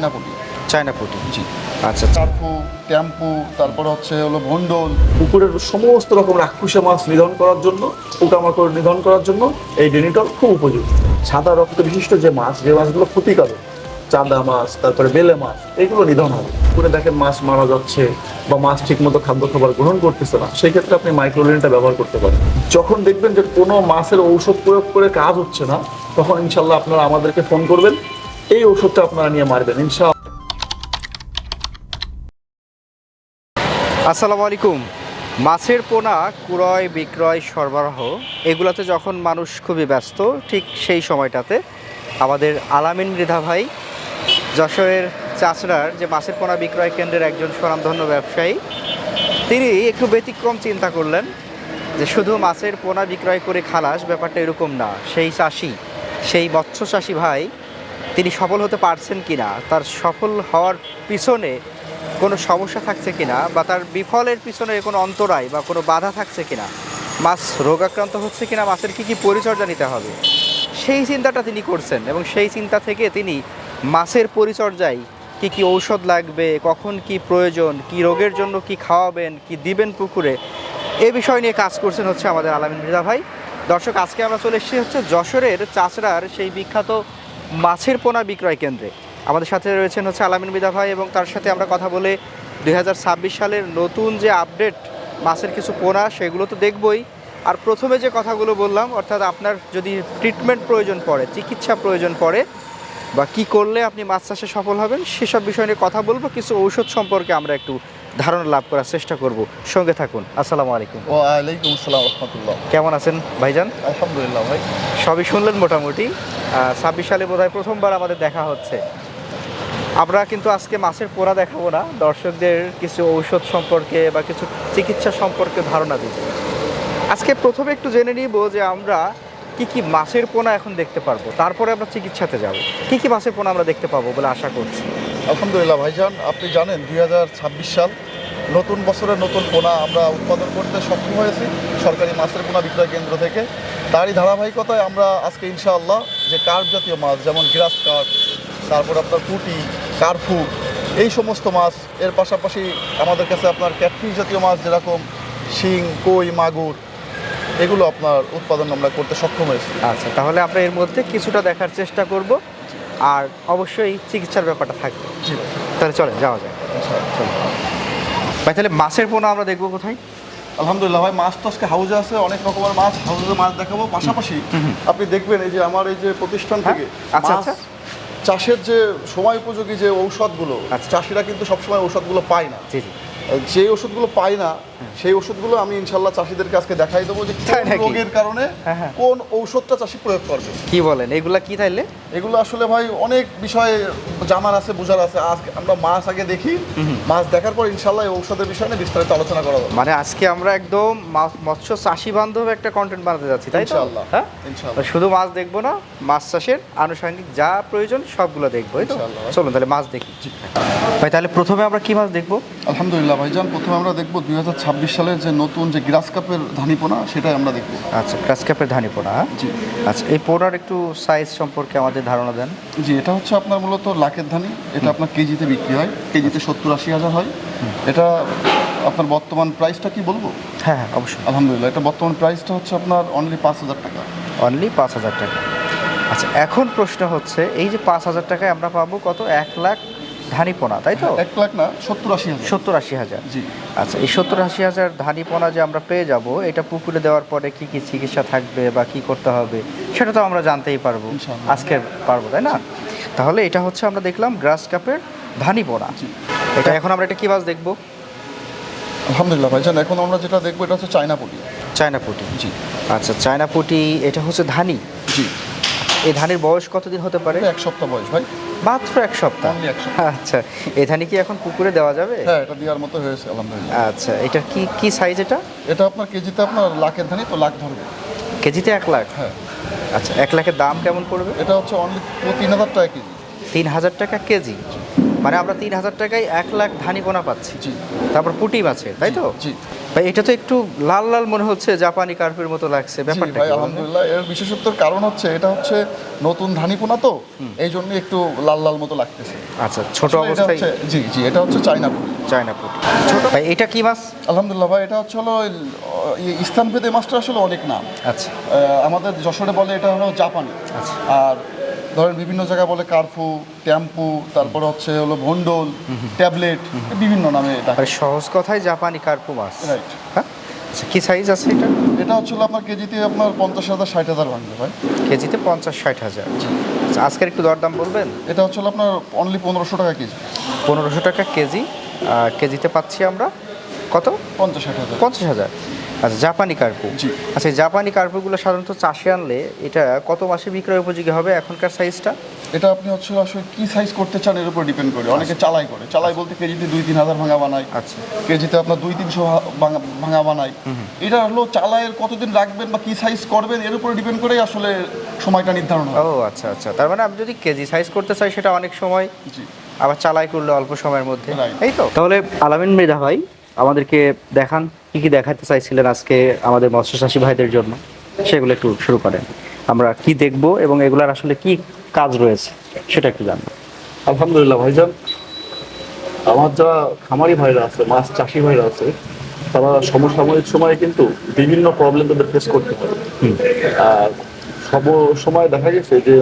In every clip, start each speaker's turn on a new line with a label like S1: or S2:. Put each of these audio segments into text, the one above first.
S1: চায়নাপুটি।
S2: চায়নাপুটি।
S1: জি।
S2: আচ্ছা।
S1: চারপু, ট্যাম্পু, তারপরে হচ্ছে হলো ভন্ডল।
S3: পুকুরের সমস্ত রকম রাক্ষুসে মাছ নিধন করার জন্য, পোকামাকড় নিধন করার জন্য এই ডেনিটল খুব উপযোগী। সাদা রক্ত বিশিষ্ট যে মাছগুলো ক্ষতিকারক, চাঁদা মাছ, তারপরে বেলে মাছ, এগুলো নিধন হবে। পুকুরে দেখেন মাছ মারা যাচ্ছে বা মাছ ঠিকমতো খাদ্য খাবার গ্রহণ করতেছে না, সেই ক্ষেত্রে আপনি মাইক্রোলিনটা ব্যবহার করতে পারেন। যখন দেখবেন যে কোনো মাছের ঔষধ প্রয়োগ করে কাজ হচ্ছে না, তখন ইনশাল্লাহ আপনারা আমাদেরকে ফোন করবেন, এই ঔষধটা আপনারা নিয়ে মারবেন ইনশাআল্লাহ।
S2: আসসালামু আলাইকুম। মাছের পোনা ক্রয় বিক্রয় সরবরাহ এগুলোতে যখন মানুষ খুবই ব্যস্ত, ঠিক সেই সময়টাতে আমাদের আলামিন মৃধা ভাই, যশোরের চাচড়ার যে মাছের পোনা বিক্রয় কেন্দ্রের একজন স্বনামধন্য ব্যবসায়ী, তিনি একটু ব্যতিক্রম চিন্তা করলেন যে শুধু মাছের পোনা বিক্রয় করে খালাস, ব্যাপারটা এরকম না। সেই চাষি, সেই মৎস্য চাষি ভাই, তিনি সফল হতে পারছেন কিনা, তার সফল হওয়ার পিছনে কোনো সমস্যা থাকছে কিনা, বা তার বিফলের পিছনে কোনো অন্তরায় বা কোনো বাধা থাকছে কিনা, মাছ রোগাক্রান্ত হচ্ছে কিনা, মাছের কী কী পরিচর্যা নিতে হবে, সেই চিন্তাটা তিনি করছেন। এবং সেই চিন্তা থেকে তিনি মাছের পরিচর্যায় কী কী ঔষধ লাগবে, কখন কি প্রয়োজন, কি রোগের জন্য কি খাওয়াবেন, কি দিবেন পুকুরে, এ বিষয় নিয়ে কাজ করছেন হচ্ছে আমাদের আলামিন মৃধা ভাই। দর্শক, আজকে আমরা চলে এসেছি হচ্ছে যশোরের চাচড়ার সেই বিখ্যাত মাছের পোনা বিক্রয় কেন্দ্রে। আমাদের সাথে রয়েছেন হচ্ছে আলামিন মৃধা ভাই, এবং তার সাথে আমরা কথা বলে 2026 সালের নতুন যে আপডেট মাছের কিছু পোনা, সেগুলো তো দেখবই। আর প্রথমে যে কথাগুলো বললাম, অর্থাৎ আপনার যদি ট্রিটমেন্ট প্রয়োজন পড়ে, চিকিৎসা প্রয়োজন পড়ে, বা কি করলে আপনি মাছ চাষে সফল হবেন, সেসব বিষয় নিয়ে কথা বলবো। কিছু ঔষধ সম্পর্কে আমরা একটু ধারণা লাভ করার চেষ্টা করব। সঙ্গে থাকুন। আসসালামু আলাইকুম।
S1: ওয়ালাইকুম আসসালাম রহমতুল্লাহ।
S2: কেমন আছেন ভাইজান?
S1: আলহামদুলিল্লাহ ভাই।
S2: সবই শুনলেন মোটামুটি। 26 সালে বোধহয় প্রথমবার আমাদের দেখা হচ্ছে। আমরা কিন্তু আজকে মাছের পোনা দেখাবো না, দর্শকদের কিছু ঔষধ সম্পর্কে বা কিছু চিকিৎসা সম্পর্কে ধারণা দিব। আজকে প্রথমে একটু জেনে নিব যে আমরা কি কি মাছের পোনা এখন দেখতে পারবো, তারপরে আমরা চিকিৎসাতে যাব। কি কি মাছের পোনা আমরা দেখতে পাবো বলে আশা করছি?
S1: আলহামদুলিল্লাহ ভাইজান, আপনি জানেন 2026 সাল, নতুন বছরের নতুন পোনা আমরা উৎপাদন করতে সক্ষম হয়েছি সরকারি মাছের পোনা বিক্রয় কেন্দ্র থেকে। তারই ধারাবাহিকতায় আমরা আজকে ইনশাআল্লাহ যে কার্প জাতীয় মাছ, যেমন গ্রাস কার্প, তারপর আপনার পুঁটি, কার্পু, এই সমস্ত মাছ, এর পাশাপাশি আমাদের কাছে আপনার ক্যাটফিশ জাতীয় মাছ যেরকম শিং, কই, মাগুর, এগুলো আপনার উৎপাদন আমরা করতে সক্ষম হয়েছি।
S2: আচ্ছা, তাহলে আমরা এর মধ্যে কিছুটা দেখার চেষ্টা করব, আর অবশ্যই চিকিৎসার ব্যাপারটা থাকবে।
S1: জি
S2: তাহলে চলেন যাওয়া যায়। চলো ভাই, তাহলে মাছের পোনা আমরা দেখবো কোথায়?
S1: আলহামদুলিল্লাহ ভাই, মাছ তো আজকে হাউজে আছে, অনেক রকমের মাছ হাউজে মাছ দেখাবো। পাশাপাশি আপনি দেখবেন এই যে আমার এই যে প্রতিষ্ঠান থেকে
S2: আচ্ছা,
S1: মাছ
S2: আচ্ছা।
S1: চাষের যে সময় উপযোগী যে ঔষধগুলো,
S2: আচ্ছা।
S1: চাষিরা কিন্তু সবসময় ঔষধগুলো পায় না।
S2: জি জি।
S1: যে ওষুধগুলো পায় না, সেই ওষুধগুলো আমি ইনশাল্লাহ চাষিদেরকে আজকে দেখাই দেবো যে
S2: তাই
S1: কোন
S2: নাকি?
S1: রোগের কারণে
S2: হ্যাঁ।
S1: কোন ঔষধটা চাষি প্রয়োগ করবে।
S2: কি বলেন, এগুলা কি তাইলে?
S1: এগুলো আসলে ভাই অনেক বিষয়ে জানার আছে, বোঝার আছে। আজকে আমরা মাছ আগে দেখি, মাছ দেখার পর ইনশাল্লাহ এই ঔষধের বিষয় নিয়ে বিস্তারিত আলোচনা করা হবে।
S2: মানে আজকে আমরা একদম মৎস্য চাষি বান্ধব একটা কন্টেন্ট বানাতে যাচ্ছি, তাই তো?
S1: ইনশাআল্লাহ,
S2: হ্যাঁ,
S1: ইনশাআল্লাহ।
S2: শুধু মাছ দেখবো না, মাছ চাষের আনুষঙ্গিক যা প্রয়োজন সবগুলো দেখবো, এই তো?
S1: ইনশাআল্লাহ।
S2: চলুন তাহলে মাছ দেখি। ভাই, তাহলে প্রথমে আমরা কি মাছ দেখবো?
S1: আলহামদুলিল্লাহ ভাইজান, প্রথমে আমরা দেখবো 2026 সালের যে নতুন যে গ্রাস কাপের ধানিপোনা, সেটাই আমরা দেখবো।
S2: আচ্ছা, গ্রাস কাপের ধানি পোনা।
S1: জি।
S2: আচ্ছা, এই পোনার একটু সাইজ সম্পর্কে আমাদের ধারণা দেন।
S1: জি, এটা হচ্ছে আপনার মূলত লাখের ধানি। এটা আপনার কেজিতে বিক্রি হয়, কেজিতে 70-80 হাজার হয়। এটা আপনার বর্তমান প্রাইসটা কি বলবো?
S2: হ্যাঁ হ্যাঁ, অবশ্যই।
S1: আলহামদুলিল্লাহ, এটা বর্তমান প্রাইসটা হচ্ছে আপনার অনলি 5,000 টাকা।
S2: অনলি 5,000 টাকা। আচ্ছা, এখন প্রশ্ন হচ্ছে, এই যে 5,000 টাকায় আমরা পাবো কত? 1 লাখ ধানি পোনা, তাই তো?
S1: 1 লাখ না, 70-80 হাজার।
S2: 70-80 হাজার।
S1: জি।
S2: আচ্ছা, এই 70-80 হাজার ধানি পোনা যে আমরা পেয়ে যাব, এটা পুকুরে দেওয়ার পরে কি কি চিকিৎসা থাকবে বা কি করতে হবে, সেটা তো আমরা জানতেই পারবো
S1: ইনশাআল্লাহ।
S2: আজকে, পারবো তাই না? তাহলে এটা হচ্ছে আমরা দেখলাম গ্রাস কাপের ধানি পোনা। এটা এখন আমরা এটা কি মাছ দেখবো?
S1: আলহামদুলিল্লাহ ভাইজান, এখন আমরা যেটা দেখবো এটা হচ্ছে চায়নাপুটি।
S2: চায়নাপুটি।
S1: জি।
S2: আচ্ছা, চায়নাপুটি, এটা হচ্ছে ধানি।
S1: জি।
S2: এই ধানের বয়স কতদিন হতে পারে?
S1: 1 সপ্তাহ বয়স ভাই।
S2: মাত্র 1 সপ্তাহ।
S1: Only 1 সপ্তাহ।
S2: আচ্ছা, এই ধানি কি এখন পুকুরে দেওয়া যাবে?
S1: হ্যাঁ, এটা দেওয়ার মতো হয়েছে আলহামদুলিল্লাহ।
S2: আচ্ছা, এটার কি কি সাইজ এটা?
S1: এটা আপনার কেজিতে আপনার লাখের ধানি, তো লাখ ধরবে।
S2: কেজিতে 1 লাখ?
S1: হ্যাঁ।
S2: আচ্ছা, 1 লাখের দাম কেমন পড়বে?
S1: এটা হচ্ছে অনলি 3,000 টাকা কেজি।
S2: 3,000 টাকা কেজি। মানে আমরা 3,000 টাকায় 1 লাখ ধানি পোনা পাচ্ছি।
S1: জি।
S2: তারপর পুঁটি মাছের, তাই তো?
S1: জি।
S2: ভাই এটা তো একটু লাল লাল মনে হচ্ছে, জাপানি কার্পের মতো লাগছে,
S1: জি
S2: ব্যাপারটা
S1: ভাই
S2: কি বলেন?
S1: আলহামদুলিল্লাহ, এর বিশেষত্বর কারণ হচ্ছে এটা হচ্ছে নতুন ধানি পোনা তো, এই জন্য একটু লাল লাল মতো লাগতেছে।
S2: আচ্ছা, ছোট
S1: আসলে এটা
S2: অবস্থায়
S1: হচ্ছে জি এটা হচ্ছে চায়না পুঁটি।
S2: চায়না পুঁটি। ছোট ভাই এটা কি মাছ?
S1: আলহামদুলিল্লাহ ভাই, এটা হচ্ছে হলো স্থানভেদে মাছটা আসলে অনেক নাম।
S2: আচ্ছা
S1: আমাদের যশোরে বলে এটা হলো জাপানি,
S2: আচ্ছা।
S1: আর ধরেন বিভিন্ন জায়গায় বলে কার্ফু, ট্যাম্পু, তারপরে হচ্ছে হলো ভন্ডল, ট্যাবলেট, বিভিন্ন নামে এটা।
S2: আর সহজ কথায় জাপানি কার্পু মাছ।
S1: রাইট।
S2: হ্যাঁ আচ্ছা, কি সাইজ আছে এটা?
S1: এটা হচ্ছে হলো আপনার কেজিতে আপনার 50,000 60,000 ভাঙবে ভাই।
S2: কেজিতে 50-60 হাজার। আচ্ছা, আজকের একটু দরদাম বলবেন?
S1: এটা হচ্ছে হলো আপনার অনলি 1500 টাকা কেজি।
S2: 1500 টাকা কেজি। কেজিতে পাচ্ছি আমরা কত?
S1: 50-60,000।
S2: 50,000। আচ্ছা, জাপানি কার্পু।
S1: জি।
S2: আচ্ছা, এই জাপানি কার্পুগুলো সাধারণত চাষে আনলে এটা কত মাসে বিক্রয় উপযোগী হবে এখনকার সাইজটা?
S1: এটা আপনি হচ্ছে আসলে কি সাইজ করতে চান এর উপর ডিপেন্ড করে। অনেকে চালাই করে, চালাই বলতে কেজিতে 2-3 হাজার ভাঙা বানায়।
S2: আচ্ছা।
S1: কেজিতে আপনার 200-300 ভাঙা বানায়। এটা হলো চালায়ের কতদিন রাখবেন বা কি সাইজ করবেন এর উপর ডিপেন্ড করেই আসলে সময়টা নির্ধারণ হয়।
S2: ও আচ্ছা আচ্ছা, তার মানে আমি যদি কেজি সাইজ করতে চাই সেটা অনেক সময়,
S1: জি
S2: আবার চালাই করলে অল্প সময়ের মধ্যে।
S1: Right.
S2: এই তো তাহলে আলামিন মৃধা ভাই আমাদেরকে দেখান কি কি দেখাতে চাইছিলেন আজকে আমাদের মৎস্যচাষী ভাইদের জন্য, সেগুলো একটু শুরু করেন। আমরা কি দেখব এবং এগুলার আসলে কি কাজ রয়েছে সেটা একটু জানবো।
S3: আলহামদুলিল্লাহ ভাইজান, আমার যারা খামারি ভাইরা আছে, মাছ চাষি ভাইরা আছে, তারা সমসাময়িক সময়ে কিন্তু বিভিন্ন প্রবলেম তাদের ফেস করতে পারে। আর সব সময় দেখা গেছে যে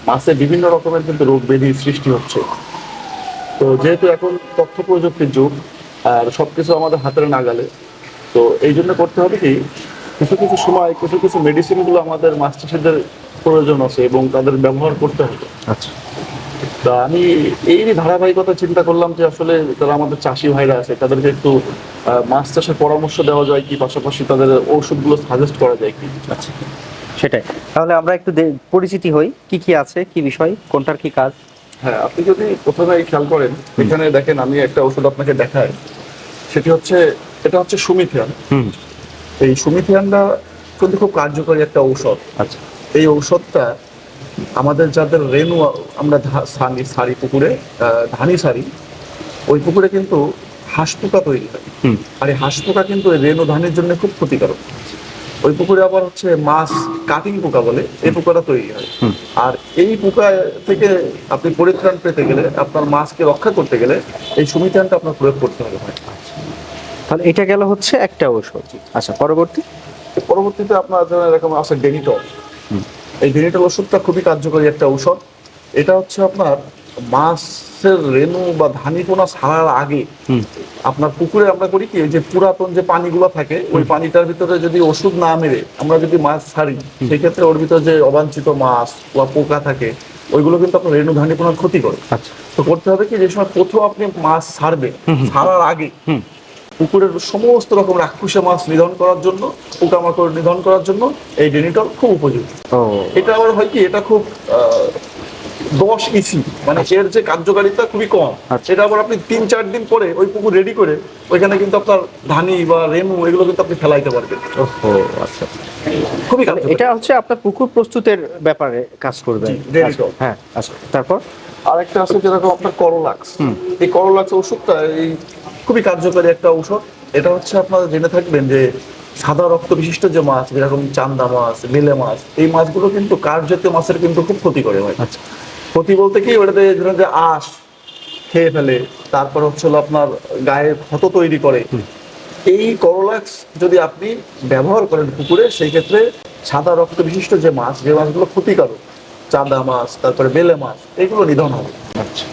S3: মাছে বিভিন্ন রকমের কিন্তু রোগ ব্যাধি সৃষ্টি হচ্ছে। তো যেহেতু এখন তথ্য প্রযুক্তির যুগ আর সবকিছু আমাদের হাতের নাগালে, তো এই জন্য করতে হবে কি, কিছু কিছু সময় কিছু কিছু মেডিসিনগুলো আমাদের মাছ চাষিদের প্রয়োজন আছে এবং তাদের ব্যবহার করতে হবে।
S2: আচ্ছা
S3: তা আমি এই ধারাবাহিকতা চিন্তা করলাম যে আসলে যারা আমাদের চাষি ভাইরা আছে তাদেরকে একটু মাছ চাষের পরামর্শ দেওয়া যায় কি, পাশাপাশি তাদের ঔষধগুলো সাজেস্ট করা যায় কি।
S2: আচ্ছা, সেটাই। তাহলে আমরা একটু পরিচিতি হই, কি কি আছে, কি বিষয়, কোনটার কি কাজ।
S3: হ্যাঁ, আপনি যদি প্রথমে খেয়াল করেন, এখানে দেখেন আমি একটা ওষুধ আপনাকে দেখাই, সেটি হচ্ছে, এটা হচ্ছে সুমিথিয়ান। এই সুমিথিয়ানটা কিন্তু খুব কার্যকরী একটা ঔষধ।
S2: আচ্ছা
S3: এই ঔষধটা আমাদের যাদের রেণু আমরা সারি পুকুরে ধানি সারি, ওই পুকুরে কিন্তু হাঁস পোকা তৈরি হয়। আর এই হাঁস পোকা কিন্তু এই রেণু ধানের জন্য খুব ক্ষতিকারক। ওই পুকুরে আবার হচ্ছে মাছ কাটিং পোকা বলে, এই পোকাটা তৈরি হয়। আর এই পোকা থেকে আপনি পরিত্রাণ পেতে গেলে, আপনার মাছকে রক্ষা করতে গেলে এই সুমিথিয়ানটা আপনার প্রয়োগ করতে হবে।
S2: তাহলে এটা গেল হচ্ছে একটা ঔষধ। আচ্ছা,
S3: পরবর্তীতে আপনার এরকম আছে ডেনিটল। এই ডেনিটল ওষুধটা খুবই কার্যকরী একটা ঔষধ। এটা হচ্ছে আপনার মাছের রেণু বা ধানি পোনা ছাড়ার আগে আপনার পুকুরে আমরা করি কি, যে পুরাতন যে পানিগুলো থাকে ওই পানিটার ভিতরে যদি ওষুধ না মেরে আমরা যদি মাছ ছাড়ি, সেই ক্ষেত্রে ওর ভিতরে যে অবাঞ্ছিত মাছ বা পোকা থাকে ওইগুলো কিন্তু আপনার রেণু ধানি পোনার ক্ষতি করে।
S2: আচ্ছা
S3: তো করতে হবে কি, যে সময় প্রথম আপনি মাছ ছাড়বেন, ছাড়ার আগে পুকুরের সমস্ত রকম রাক্ষুসে মাছ নিধন করার জন্য, পোকামাকড় নিধন করার জন্য এই ডেনিটল খুব উপযোগী।
S2: ও
S3: এটা আবার হয় কি, এটা খুব 10 ইসি, মানে এর যে কার্যকারিতা খুবই কম।
S2: আচ্ছা।
S3: এটা আবার আপনি 3-4 দিন পরে ওই পুকুর রেডি করে ওইখানে কিন্তু আপনার ধানি বা রেণু এগুলো কিন্তু আপনি ফেলাইতে পারবেন।
S2: ওহো আচ্ছা,
S3: খুবই কার্যকরী।
S2: এটা হচ্ছে আপনার পুকুর প্রস্তুতের ব্যাপারে কাজ করবে।
S3: জি, ডেনিটল।
S2: হ্যাঁ আচ্ছা, তারপর
S3: আরেকটা আছে যেরকম আপনার করোলাক্স। এই করোলাক্স ওষুধটা এই খুবই কার্যকরী একটা ঔষধ। এটা হচ্ছে আপনারা জেনে থাকবেন যে সাদা রক্ত বিশিষ্ট যে মাছ, যেরকম চান্দা মাছ, বেলে মাছ, এই মাছগুলো কিন্তু কার্প জাতীয় মাছের কিন্তু খুব ক্ষতি করে হয়।
S2: আচ্ছা
S3: ক্ষতি বলতে কি, ওটাতে যে আঁশ খেয়ে ফেলে, তারপর হচ্ছে হলো আপনার গায়ে ক্ষত তৈরি করে। এই করোলাক্স যদি আপনি ব্যবহার করেন পুকুরে, সেই ক্ষেত্রে সাদা রক্ত বিশিষ্ট যে মাছ, যে মাছগুলো ক্ষতিকারক, চান্দা মাছ, তারপরে বেলে মাছ, এগুলো নিধন হবে।
S2: আচ্ছা,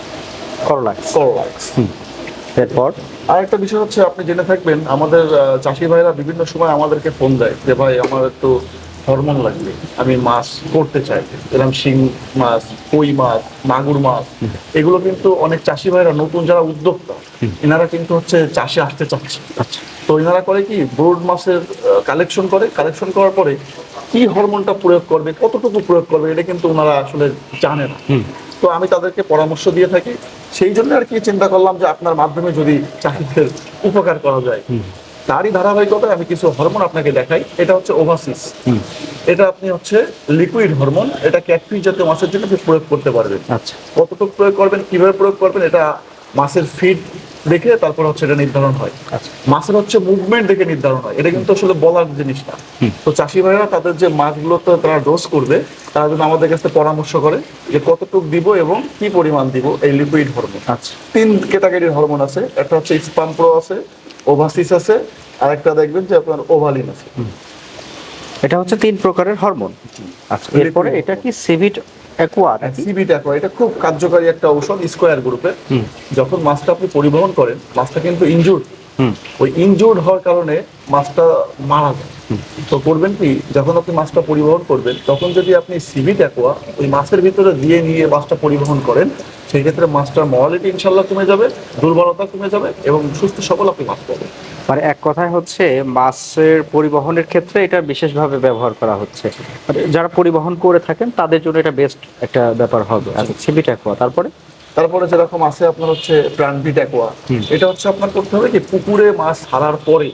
S2: করলাক্স। এরপর
S3: আরেকটা বিষয় হচ্ছে, আপনি জেনে থাকবেন আমাদের চাষি ভাইরা বিভিন্ন সময় আমাদেরকে ফোন দেয় যে ভাই আমার একটু হরমোন লাগবে, আমি মাছ করতে চাই, এরকম শিং মাছ, কই মাছ, মাগুর মাছ, এগুলো কিন্তু অনেক চাষি ভাইরা নতুন যারা উদ্যোক্তা, এনারা কিন্তু হচ্ছে চাষে আসতে চাচ্ছে।
S2: আচ্ছা
S3: তো এনারা করে কি, ব্রোড মাছের কালেকশন করে, কালেকশন করার পরে কি হরমোনটা প্রয়োগ করবে, কতটুকু প্রয়োগ করবে, এটা কিন্তু ওনারা আসলে জানে না। তো আমি তাদেরকে পরামর্শ দিয়ে থাকি। সেই জন্য আর কি চিন্তা করলাম যে আপনার মাধ্যমে যদি চাষিদের উপকার করা যায়, তারই ধারাবাহিকতায় আমি কিছু হরমোন আপনাকে দেখাই। এটা হচ্ছে ওভাসিস। এটা আপনি হচ্ছে লিকুইড হরমোন, এটা ক্যাটফিশ জাতীয় মাছের জন্য আপনি প্রয়োগ করতে পারবেন।
S2: আচ্ছা
S3: কতটুকু প্রয়োগ করবেন, কিভাবে প্রয়োগ করবেন, এটা মাছের ফিড দেখে তারপর হচ্ছে এটা নির্ধারণ হয়।
S2: আচ্ছা।
S3: মাছের হচ্ছে মুভমেন্ট দেখে নির্ধারণ হয়, এটা কিন্তু আসলে বলার জিনিস না। তো চাষি ভাইরা তাদের যে মাছগুলোতে তারা ডোজ করবে, তারা যদি আমাদের কাছে পরামর্শ করে যে কতটুকু দিব এবং কি পরিমাণ দিব এই লিকুইড হরমোন।
S2: আচ্ছা।
S3: 3 ক্যাটাগরির হরমোন আছে, একটা হচ্ছে স্পাম প্রো আছে, ওভাসিস আছে, আর একটা দেখবেন যে আপনার ওভালিন আছে।
S2: এটা হচ্ছে 3 প্রকারের হরমোন। আচ্ছা, এরপরে এটা কি সিভিট অ্যাকোয়া নাকি?
S3: সিবিট অ্যাকোয়া এটা খুব কার্যকারী একটা ঔষধ স্কয়ার গ্রুপের। যখন মাছটা আপনি পরিবহন করেন, মাছটা কিন্তু ইনজুর্ড, ওই ইনজুর্ড হওয়ার কারণে মাছটা মারা যায়। তো করবেন কি, যখন আপনি মাছটা পরিবহন করবেন তখন যদি আপনি সিবিট অ্যাকোয়া ওই মাছের ভিতরে দিয়ে নিয়ে মাছটা পরিবহন করেন, সেই ক্ষেত্রে মাছটার মরালিটি ইনশাল্লাহ কমে যাবে, দুর্বলতা কমে যাবে এবং সুস্থ সবল আপনি মাছ পাবেন।
S2: মানে এক কথায় হচ্ছে মাছের পরিবহনের ক্ষেত্রে এটা বিশেষভাবে ব্যবহার করা হচ্ছে, মানে যারা পরিবহন করে থাকেন তাদের জন্য এটা বেস্ট একটা ব্যাপার হবে। আচ্ছা, সিভিট অ্যাকোয়া।
S3: তারপরে যেরকম আছে আপনার হচ্ছে প্রাণভিট অ্যাকোয়া, এটা হচ্ছে আপনার করতে হবে কি, পুকুরে মাছ ছাড়ার পরে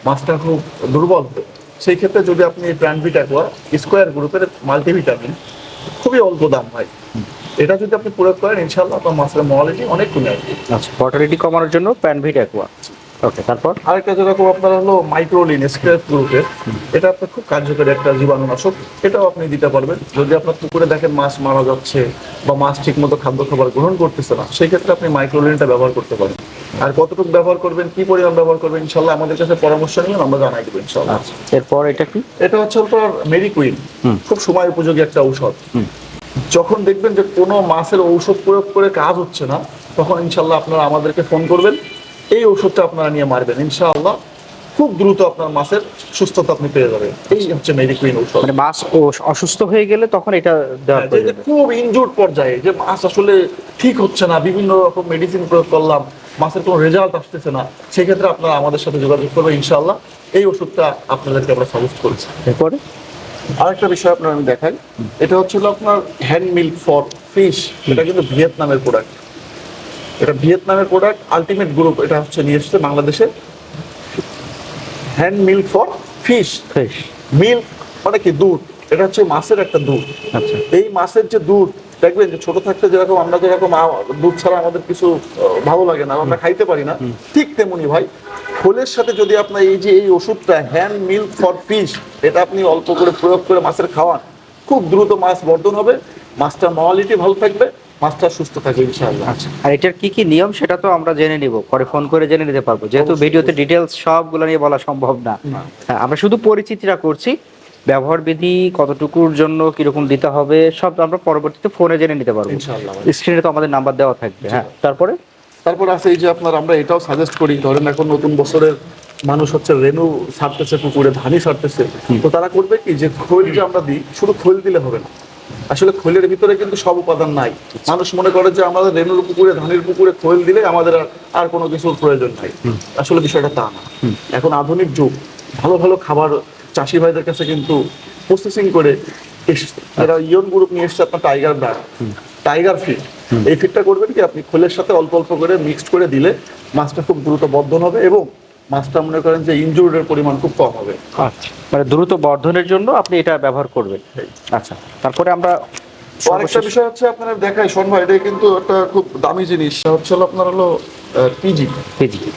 S3: মাছটা খুব দুর্বল হবে, সেই ক্ষেত্রে যদি আপনি প্রাণভিট অ্যাকোয়া স্কয়ার গ্রুপের মাল্টিভিটামিন, খুবই অল্প দাম হয়, এটা যদি আপনি প্রয়োগ করেন ইনশাআল্লাহ আপনার মাছের মরালিটি অনেক কমে আসবে।
S2: আচ্ছা, মর্টালিটি কমানোর জন্য প্যানভিট অ্যাকোয়া। ওকে, তারপর
S3: আরেকটা যেরকম আপনার হলো মাইক্রোলিন স্ক্র্যাপ গ্রুপের, এটা আপনার খুব কার্যকরী একটা জীবাণুনাশক, এটাও আপনি দিতে পারবেন। যদি আপনার পুকুরে দেখেন মাছ মারা যাচ্ছে বা মাছ ঠিকমতো খাদ্য খাবার গ্রহণ করতেছে না, সেই ক্ষেত্রে আপনি মাইক্রোলিনটা ব্যবহার করতে পারেন। আর কতটুকু ব্যবহার করবেন, কি পরিমাণ ব্যবহার করবেন, ইনশাল্লাহ আমাদের কাছে পরামর্শ নিয়ে আমরা জানাই দেবো ইনশাল্লাহ।
S2: আচ্ছা, এরপর এটা কি?
S3: এটা হচ্ছে আপনার মেডিকুইন, খুব সময় উপযোগী একটা ঔষধ। যখন দেখবেন যে কোনো মাছের ঔষধ প্রয়োগ করে কাজ হচ্ছে না, তখন ইনশাল্লাহ আপনারা আমাদেরকে ফোন করবেন, এই ঔষধটা আপনারা নিয়ে মারবেন, ইনশাআল্লাহ খুব দ্রুত আপনার মাছের সুস্থতা আপনি পেয়ে যাবেন। এই হচ্ছে মেডিকুইন ঔষধ।
S2: মানে মাছ অসুস্থ হয়ে গেলে তখন এটা দেওয়া
S3: যে
S2: প্রয়োজন।
S3: খুব ইনজুর্ড পর্যায়ে, যে মাছ আসলে ঠিক হচ্ছে না, বিভিন্ন রকম মেডিসিন প্রয়োগ করলাম, মাছের কোনো রেজাল্ট আসতেছে না, সেই ক্ষেত্রে আপনারা আমাদের সাথে যোগাযোগ করবেন, ইনশাআল্লাহ এই ওষুধটা আপনাদেরকে আমরা সাজেস্ট করেছি।
S2: এরপরে
S3: আরেকটা বিষয় আপনার আমি দেখাই, এটা হচ্ছে আপনার হ্যান্ড মিল্ক ফর ফিশ, এটা কিন্তু ভিয়েতনামের প্রোডাক্ট। এটা ভিয়েতনামের প্রোডাক্ট, আলটিমেট গ্রুপ এটা হচ্ছে নিয়ে এসেছে বাংলাদেশে। Hand milk for fish,
S2: fresh.
S3: Milk মানে কি, দুধ, এটা হচ্ছে মাছের একটা দুধ।
S2: আচ্ছা।
S3: এই মাছের যে দুধ, দেখবেন যে ছোট থাকতে যেরকম আমরা যেরকম দুধ ছাড়া আমাদের কিছু ভালো লাগে না, আমরা খাইতে পারি না, ঠিক তেমনি ভাই খোলের সাথে যদি আপনার এই যে এই ওষুধটা হ্যান্ড মিল্ক ফর ফিশ, এটা আপনি অল্প করে প্রয়োগ করে মাছের খাওয়ান, খুব দ্রুত মাছ বর্ধন হবে, মাছটার মরালিটি ভালো থাকবে, মাছটা সুস্থ থাকবে ইনশাআল্লাহ।
S2: আচ্ছা, আর এটার কি কি নিয়ম সেটা তো আমরা জেনে নিব, পরে ফোন করে জেনে নিতে পারবো, যেহেতু ভিডিওতে ডিটেলস সবগুলো নিয়ে বলা সম্ভব না। হ্যাঁ, আমরা শুধু পরিচিতিটা করছি, ব্যবহার বিধি কতটুকুর জন্য কিরকম দিতে হবে সব আমরা পরবর্তীতে ফোনে জেনে নিতে পারবো
S3: ইনশাআল্লাহ।
S2: স্ক্রিনে তো আমাদের নাম্বার দেওয়া থাকবে। হ্যাঁ,
S3: তারপর আছে এই যে আপনার, আমরা এটাও সাজেস্ট করি, ধরেন এখন নতুন বছরের মানুষ হচ্ছে রেনু ছাড়তেছে পুকুরে, ধানি ছাড়তেছে, তো তারা করবে কি, যে খৈল যে আমরা দিই, শুধু খৈল দিলে হবে না, আসলে খৈলের ভিতরে কিন্তু সব উপাদান নাই। মানুষ মনে করে যে আমাদের রেনুর পুকুরে, ধানের পুকুরে খৈল দিলে আমাদের আর কোনো কিছুর প্রয়োজন নাই, আসলে বিষয়টা তা না। এখন আধুনিক যুগ, ভালো ভালো খাবার চাষি ভাইদের কাছে কিন্তু প্রসেসিং করে এসেছে, যারা ইয়ন গ্রুপ নিয়ে এসেছে আপনার টাইগার ব্র্যান্ড, টাইগার ফিড, এই ফিডটা করবেন কি, আপনি খোলের সাথে অল্প অল্প করে মিক্সড করে দিলে মাছটা খুব দ্রুত বর্ধন হবে এবং মাছটা মনে করেন যে ইনজুরির পরিমাণ খুব কম হবে।
S2: আচ্ছা, মানে দ্রুত বর্ধনের জন্য আপনি এটা ব্যবহার করবেন। আচ্ছা, তারপরে আমরা
S3: আরেকটা বিষয় হচ্ছে আপনারা দেখাই শোন ভাই, এটা কিন্তু একটা খুব দামি জিনিস, হচ্ছে আপনার হলো পিজি।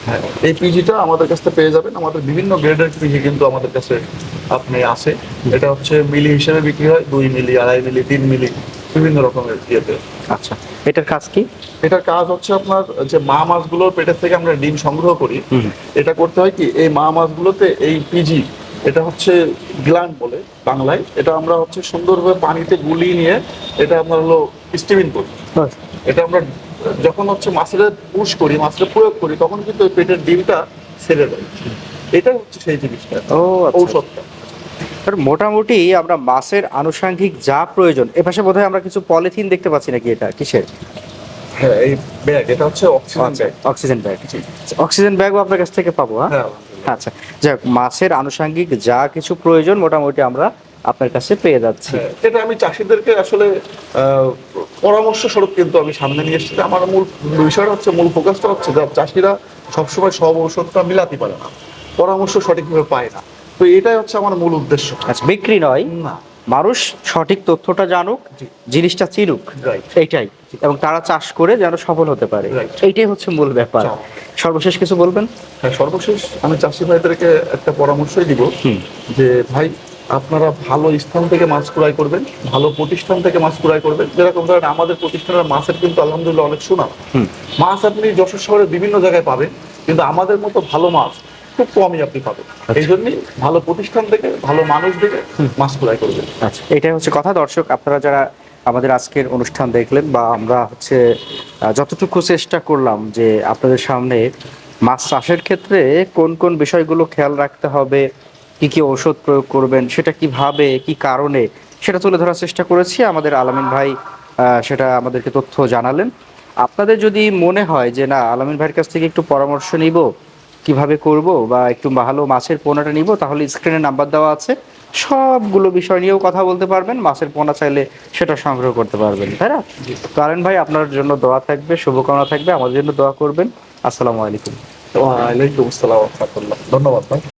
S3: হ্যাঁ, এই পিজিটা আমাদের কাছ থেকে পেয়ে যাবেন, আমাদের বিভিন্ন গ্রেডের পিজি কিন্তু আমাদের কাছে আপনি আছে। এটা হচ্ছে মিলি হিসেবে বিক্রি হয়, 2 মিলি, 2.5 মিলি, 3 মিলি, বিভিন্ন রকমের ইয়েতে।
S2: আচ্ছা, এটার কাজ কি?
S3: এটার কাজ হচ্ছে আপনার যে মা মাছগুলোর পেটের থেকে আমরা ডিম সংগ্রহ করি, এটা করতে হয় কি, এই মা মাছগুলোতে এই পিজি, এটা হচ্ছে গ্ল্যান্ড বলে বাংলায়, এটা আমরা হচ্ছে সুন্দরভাবে পানিতে গুলিয়ে নিয়ে এটা আপনার হলো স্টিমিং করি। এটা আমরা যখন হচ্ছে মাছের পুশ করি, মাছের প্রয়োগ করি, তখন কিন্তু ওই পেটের ডিমটা ছেড়ে দেয়, এটা হচ্ছে সেই জিনিসটা, ঔষধটা।
S2: মোটামুটি আমরা মাছের আনুষঙ্গিক যা প্রয়োজন, এপাশে বোধহয় আমরা কিছু পলিথিন দেখতে পাচ্ছি, নাকি এটা কিসের?
S3: হ্যাঁ, এই ব্যাগ, এটা হচ্ছে oxygen bag.
S2: Oxygen bag, oxygen ব্যাগও আপনার কাছ থেকে পাবো। হ্যাঁ, আচ্ছা, যাক, মাছের আনুষঙ্গিক যা কিছু প্রয়োজন মোটামুটি আমরা আপনার কাছে পেয়ে যাচ্ছি।
S3: এটা আমি চাষিদেরকে আসলে পরামর্শ স্বরূপ কিন্তু আমি সামনে নিয়ে এসেছি। আমার মূল বিষয়টা হচ্ছে, মূল ফোকাসটা হচ্ছে যে চাষিরা সবসময় সব ঔষধটা মিলাতে পারে না, পরামর্শ সঠিকভাবে পায় না, তো এটাই হচ্ছে আমার মূল উদ্দেশ্য।
S2: আচ্ছা, বিক্রি নয়,
S3: না,
S2: মানুষ সঠিক তথ্যটা জানুক, জিনিসটা চিনুক, এইটাই, এবং তারা চাষ করে যেন সফল হতে পারে, এইটাই হচ্ছে মূল ব্যাপার। সর্বশেষ কিছু বলবেন?
S3: হ্যাঁ, সর্বশেষ আমি চাষি ভাইদেরকে একটা পরামর্শই দিব যে ভাই, আপনারা ভালো স্থান থেকে মাছ ক্রয় করবেন, ভালো প্রতিষ্ঠান থেকে মাছ ক্রয় করবেন। যেরকম ধরেন আমাদের প্রতিষ্ঠানের মাছের কিন্তু আলহামদুলিল্লাহ অনেক সুনাম। মাছ আপনি যশোর শহরের বিভিন্ন জায়গায় পাবেন, কিন্তু আমাদের মতো ভালো মাছ খুব কমই আপনি পাবেন। এই জন্যই ভালো প্রতিষ্ঠান থেকে, ভালো মানুষ দেখে মাছ ক্রয় করবেন।
S2: আচ্ছা, এটাই হচ্ছে কথা। দর্শক, আপনারা যারা আমাদের আজকের অনুষ্ঠান দেখলেন, বা আমরা হচ্ছে যতটুকু চেষ্টা করলাম যে আপনাদের সামনে মাছ চাষের ক্ষেত্রে কোন কোন বিষয়গুলো খেয়াল রাখতে হবে, কি কি ঔষধ প্রয়োগ করবেন, সেটা কিভাবে, কি কারণে, সেটা তুলে ধরার চেষ্টা করেছি। আমাদের আলামিন ভাই সেটা আমাদেরকে তথ্য জানালেন। আপনাদের যদি মনে হয় যে না, আলামিন ভাইয়ের কাছ থেকে একটু পরামর্শ নিব কিভাবে করব, বা একটু ভালো মাছের পোনাটা নিব, তাহলে স্ক্রিনে নাম্বার দেওয়া আছে, সবগুলো বিষয় নিয়েও কথা বলতে পারবেন। মাছের পোনা চাইলে সেটা সংগ্রহ করতে পারবেন, তাই না? তো আলামিন ভাই, আপনার জন্য দোয়া থাকবে, শুভকামনা থাকবে, আমাদের জন্য দোয়া করবেন। আসসালামু আলাইকুম।
S3: ওয়ালাইকুম আসসালাম ওয়া রাহমাতুল্লাহ। ধন্যবাদ ভাই।